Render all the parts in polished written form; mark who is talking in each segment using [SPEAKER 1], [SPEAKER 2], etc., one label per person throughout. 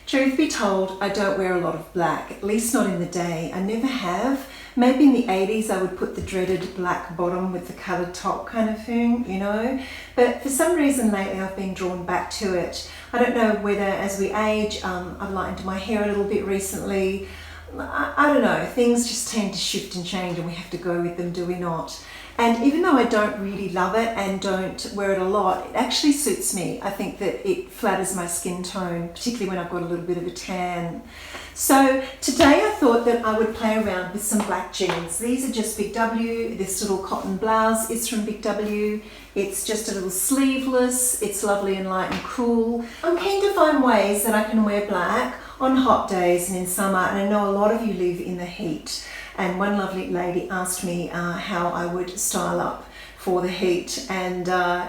[SPEAKER 1] Truth be told, I don't wear a lot of black, at least not in the day. I never have. Maybe in the 80s I would put the dreaded black bottom with the coloured top kind of thing, you know. But for some reason lately I've been drawn back to it. I don't know whether as we age, I've lightened my hair a little bit recently. I don't know, things just tend to shift and change and we have to go with them, do we not? And even though I don't really love it and don't wear it a lot, it actually suits me. I think that it flatters my skin tone, particularly when I've got a little bit of a tan. So today I thought that I would play around with some black jeans. These are just BigW. This little cotton blouse is from BigW. It's just a little sleeveless. It's lovely and light and cool. I'm keen to find ways that I can wear black on hot days and in summer, and I know a lot of you live in the heat. And one lovely lady asked me how I would style up for the heat, and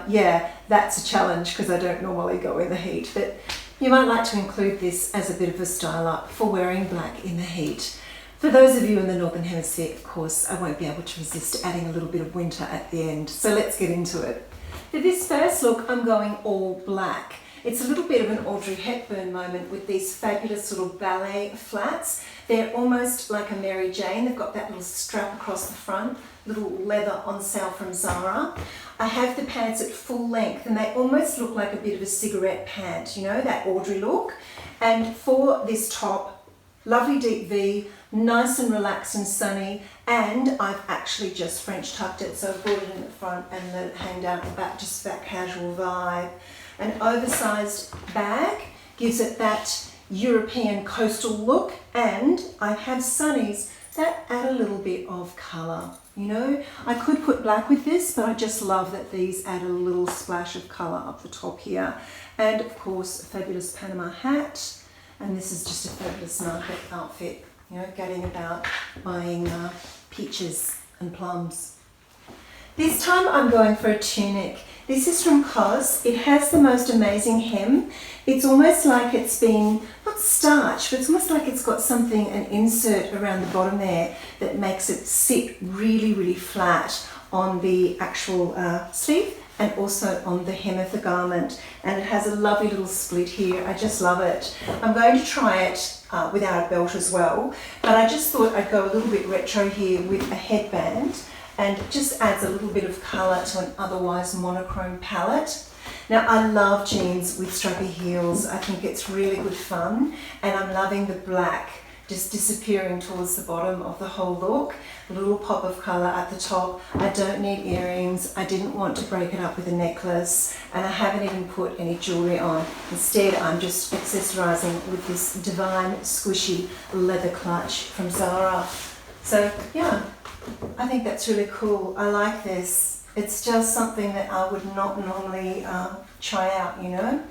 [SPEAKER 1] yeah, that's a challenge because I don't normally go in the heat, but you might like to include this as a bit of a style up for wearing black in the heat. For those of you in the Northern Hemisphere, of course, I won't be able to resist adding a little bit of winter at the end, so let's get into it. For this first look, I'm going all black. It's a little bit of an Audrey Hepburn moment with these fabulous little ballet flats. They're almost like a Mary Jane. They've got that little strap across the front, little leather on sale from Zara. I have the pants at full length and they almost look like a bit of a cigarette pant, you know, that Audrey look. And for this top, lovely deep V, nice and relaxed and sunny, and I've actually just French tucked it, so I've brought it in the front and let it hang down at the back, just that casual vibe. An oversized bag gives it that European coastal look, and I have sunnies that add a little bit of colour. You know, I could put black with this, but I just love that these add a little splash of colour up the top here. And of course, a fabulous Panama hat, and this is just a fabulous market outfit, you know, getting about buying peaches and plums. This time I'm going for a tunic. This is from COS. It has the most amazing hem. It's almost like it's been, not starched, but it's almost like it's got something, an insert around the bottom there that makes it sit really, really flat on the actual sleeve and also on the hem of the garment. And it has a lovely little split here. I just love it. I'm going to try it without a belt as well, but I just thought I'd go a little bit retro here with a headband, and it just adds a little bit of colour to an otherwise monochrome palette. Now I love jeans with strappy heels. I think it's really good fun, and I'm loving the black just disappearing towards the bottom of the whole look. A little pop of colour at the top. I don't need earrings. I didn't want to break it up with a necklace, and I haven't even put any jewellery on. Instead, I'm just accessorising with this divine squishy leather clutch from Zara. So yeah, I think that's really cool. I like this. It's just something that I would not normally try out, you know.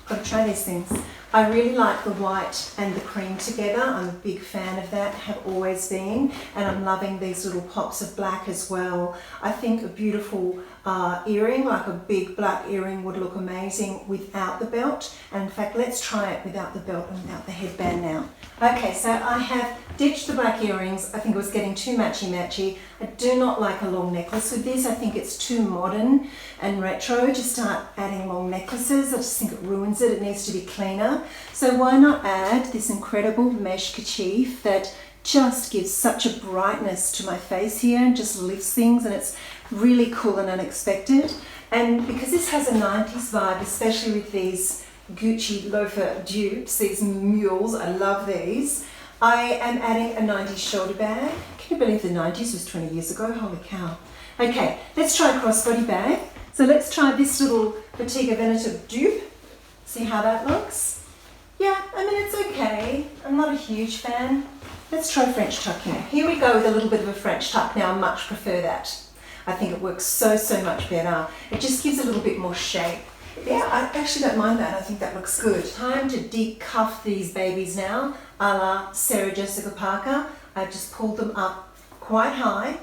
[SPEAKER 1] Got to try these things. I really like the white and the cream together. I'm a big fan of that, have always been, and I'm loving these little pops of black as well. I think a beautiful earring, like a big black earring, would look amazing without the belt. And in fact, let's try it without the belt and without the headband now. Okay, so I have ditched the black earrings. I think it was getting too matchy-matchy. I do not like a long necklace with this. I think it's too modern and retro to start adding long necklaces. I just think it ruins it. It needs to be cleaner. So why not add this incredible mesh kerchief that just gives such a brightness to my face here and just lifts things, and it's really cool and unexpected. And because this has a 90s vibe, especially with these Gucci loafer dupes, these mules, I love these. I am adding a 90s shoulder bag. Can you believe the 90s was 20 years ago? Holy cow. Okay, let's try a crossbody bag. So let's try this little Bottega Veneta dupe. See how that looks? Yeah, I mean, it's okay. I'm not a huge fan. Let's try French tucking. Here we go with a little bit of a French tuck. Now I much prefer that. I think it works so much better. It just gives a little bit more shape. Yeah, I actually don't mind that. I think that looks good. Time to deep cuff these babies now, a la Sarah Jessica Parker. I've just pulled them up quite high.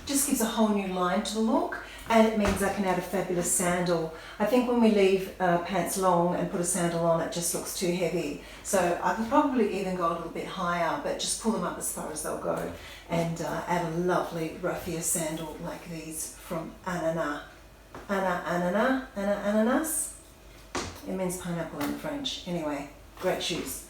[SPEAKER 1] Just gives a whole new line to the look, and it means I can add a fabulous sandal. I think when we leave pants long and put a sandal on, it just looks too heavy. So I can probably even go a little bit higher, but just pull them up as far as they'll go, and add a lovely ruffier sandal like these from Ananas. Ananas. It means pineapple in French. Anyway, great shoes.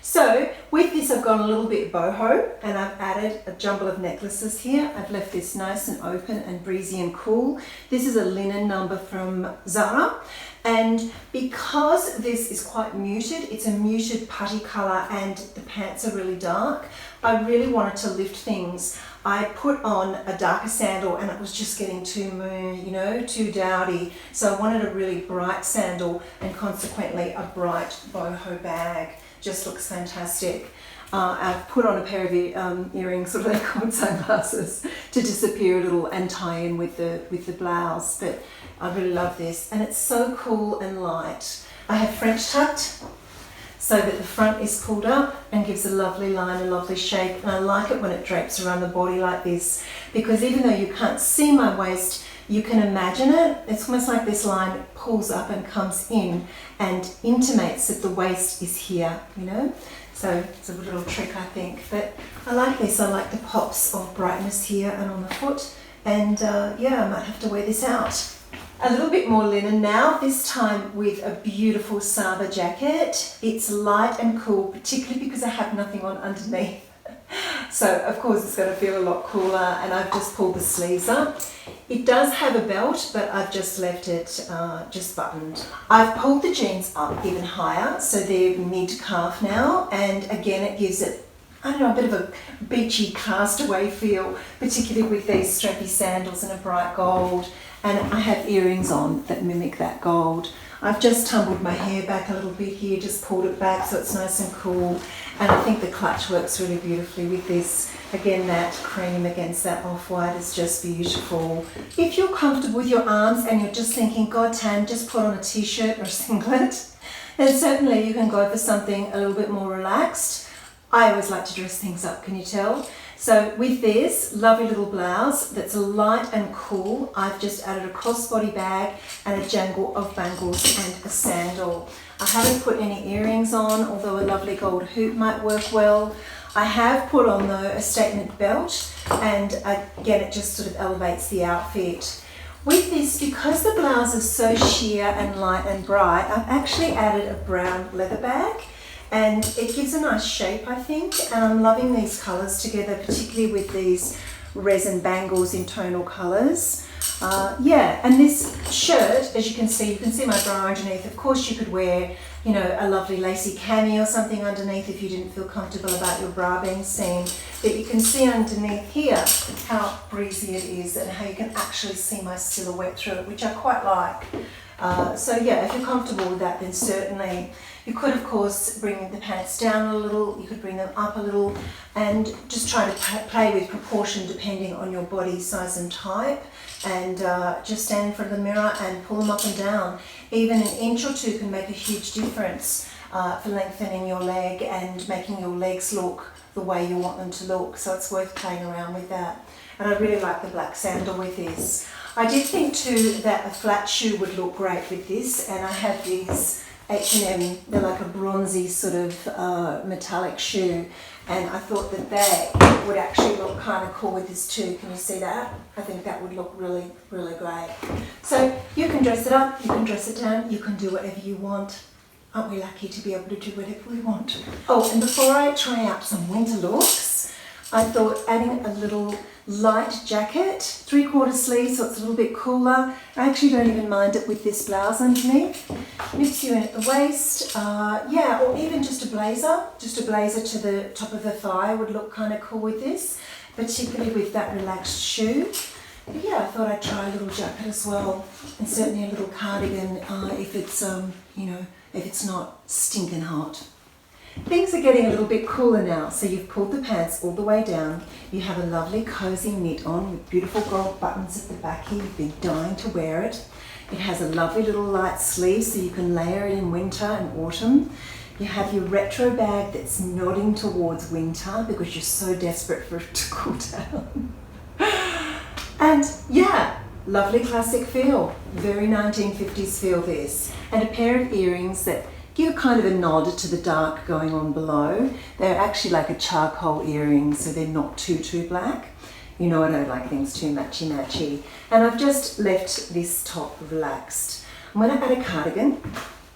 [SPEAKER 1] So with this I've gone a little bit boho and I've added a jumble of necklaces here. I've left this nice and open and breezy and cool. This is a linen number from Zara, and because this is quite muted, it's a muted putty colour and the pants are really dark, I really wanted to lift things. I put on a darker sandal and it was just getting too you know, too dowdy. So I wanted a really bright sandal and consequently a bright boho bag. Just looks fantastic. I've put on a pair of earrings, what are they called, sunglasses, to disappear a little and tie in with the blouse. But I really love this, and it's so cool and light. I have French tucked so that the front is pulled up and gives a lovely line, a lovely shape. And I like it when it drapes around the body like this, because even though you can't see my waist, you can imagine it. It's almost like this line pulls up and comes in and intimates that the waist is here, you know? So it's a little trick, I think. But I like this. I like the pops of brightness here and on the foot. And yeah, I might have to wear this out. A little bit more linen now, this time with a beautiful Saba jacket. It's light and cool, particularly because I have nothing on underneath. So of course it's going to feel a lot cooler, and I've just pulled the sleeves up. It does have a belt, but I've just left it just buttoned. I've pulled the jeans up even higher, so they're mid-calf now, and again it gives it, I don't know, a bit of a beachy castaway feel, particularly with these strappy sandals and a bright gold, and I have earrings on that mimic that gold. I've just tumbled my hair back a little bit here, just pulled it back so it's nice and cool. And I think the clutch works really beautifully with this. Again, that cream against that off-white is just beautiful. If you're comfortable with your arms and you're just thinking, God, Tam, just put on a t-shirt or a singlet, then certainly you can go for something a little bit more relaxed. I always like to dress things up, can you tell? So with this lovely little blouse that's light and cool, I've just added a crossbody bag and a jangle of bangles and a sandal. I haven't put any earrings on, although a lovely gold hoop might work well. I have put on though a statement belt, and again it just sort of elevates the outfit. With this, because the blouse is so sheer and light and bright, I've actually added a brown leather bag. And it gives a nice shape, I think, and I'm loving these colours together, particularly with these resin bangles in tonal colours. Yeah, and this shirt, as you can see my bra underneath. Of course you could wear, you know, a lovely lacy cami or something underneath if you didn't feel comfortable about your bra being seen. But you can see underneath here how breezy it is and how you can actually see my silhouette through it, which I quite like. So yeah, if you're comfortable with that, then certainly. You could, of course, bring the pants down a little, you could bring them up a little, and just try to play with proportion depending on your body size and type, and just stand in front of the mirror and pull them up and down. Even an inch or two can make a huge difference for lengthening your leg and making your legs look the way you want them to look, so it's worth playing around with that. And I really like the black sandal with this. I did think too that a flat shoe would look great with this, and I have these H&M, they're like a bronzy sort of metallic shoe, and I thought that they would actually look kind of cool with this too. Can you see that? I think that would look really, really great. So you can dress it up, you can dress it down, you can do whatever you want. Aren't we lucky to be able to do whatever we want? Oh, and before I try out some winter looks, I thought adding a little light jacket, 3/4 sleeve, so it's a little bit cooler. I actually don't even mind it with this blouse underneath. Nips you in at the waist, yeah, or even just a blazer to the top of the thigh would look kind of cool with this, particularly with that relaxed shoe. But yeah, I thought I'd try a little jacket as well, and certainly a little cardigan if it's, you know, if it's not stinking hot. Things are getting a little bit cooler now, so you've pulled the pants all the way down. You have a lovely cozy knit on with beautiful gold buttons at the back here. You've been dying to wear it. It has a lovely little light sleeve so you can layer it in winter and autumn. You have your retro bag that's nodding towards winter because you're so desperate for it to cool down. And yeah, lovely classic feel, very 1950s feel this. And a pair of earrings that give kind of a nod to the dark going on below. They're actually like a charcoal earring, so they're not too black. You know I don't like things too matchy. And I've just left this top relaxed. I'm going to add a cardigan,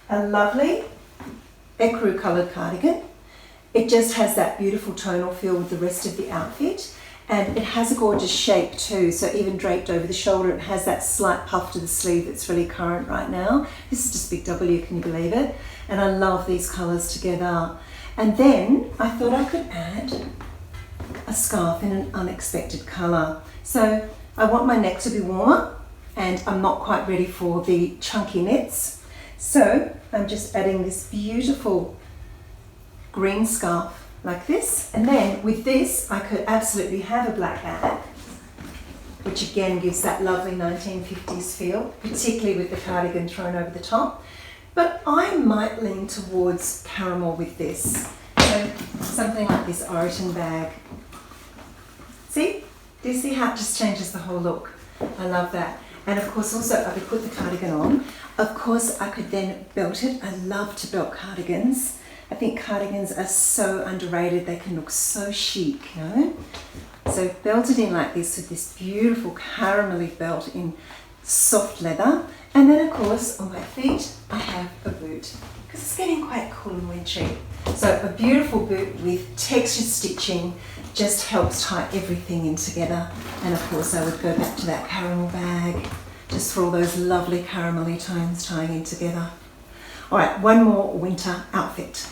[SPEAKER 1] a lovely ecru coloured cardigan, it just has that beautiful tonal feel with the rest of the outfit. And it has a gorgeous shape too, so even draped over the shoulder, it has that slight puff to the sleeve that's really current right now. This is just BigW, can you believe it? And I love these colours together. And then I thought I could add a scarf in an unexpected colour. So I want my neck to be warmer, and I'm not quite ready for the chunky knits. So I'm just adding this beautiful green scarf like this, and then with this I could absolutely have a black bag, which again gives that lovely 1950s feel, particularly with the cardigan thrown over the top. But I might lean towards caramel with this, so something like this Oroton bag. See? Do you see how it just changes the whole look? I love that. And of course also I could put the cardigan on. Of course I could then belt it. I love to belt cardigans. I think cardigans are so underrated. They can look so chic, you know? So belt it in like this with this beautiful caramelly belt in soft leather. And then of course on my feet I have a boot, because it's getting quite cool and wintry. So a beautiful boot with textured stitching just helps tie everything in together. And of course I would go back to that caramel bag, just for all those lovely caramelly tones tying in together. All right, one more winter outfit.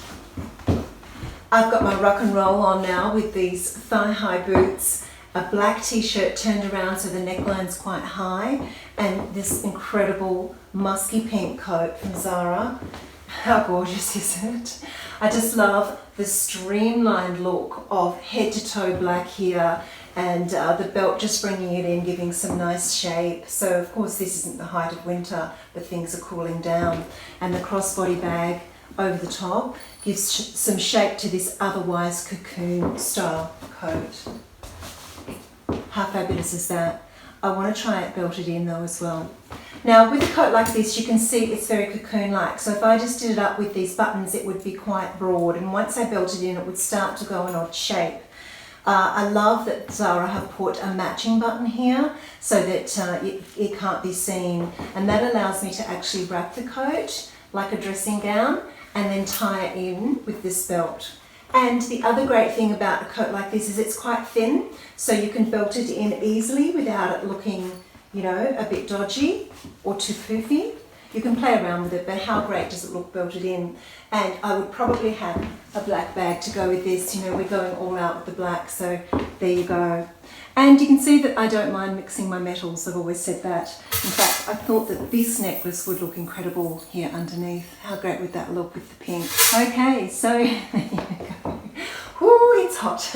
[SPEAKER 1] I've got my rock and roll on now with these thigh-high boots, a black t-shirt turned around so the neckline's quite high, and this incredible musky pink coat from Zara. How gorgeous is it? I just love the streamlined look of head to toe black here, and the belt just bringing it in, giving some nice shape. So of course this isn't the height of winter, but things are cooling down. And the crossbody bag over the top gives some shape to this otherwise cocoon style coat. How fabulous is that? I want to try it belted in though as well. Now with a coat like this, you can see it's very cocoon-like. So if I just did it up with these buttons, it would be quite broad. And once I belted in, it would start to go an odd shape. I love that Zara have put a matching button here so that it can't be seen. And that allows me to actually wrap the coat like a dressing gown and then tie it in with this belt. And the other great thing about a coat like this is it's quite thin, so you can belt it in easily without it looking, you know, a bit dodgy or too poofy. You can play around with it, but how great does it look belted in? And I would probably have a black bag to go with this. You know, we're going all out with the black, so there you go. And you can see that I don't mind mixing my metals. I've always said that. In fact, I thought that this necklace would look incredible here underneath. How great would that look with the pink? Okay, so there you go. Ooh, it's hot.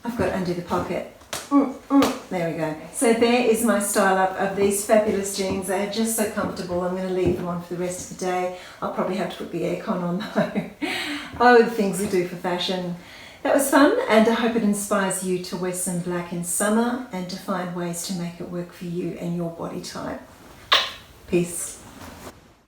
[SPEAKER 1] I've got to undo the pocket. There we go. So there is my style up of these fabulous jeans. They are just so comfortable. I'm going to leave them on for the rest of the day. I'll probably have to put the aircon on though. Oh, the things we do for fashion. That was fun, and I hope it inspires you to wear some black in summer and to find ways to make it work for you and your body type. Peace.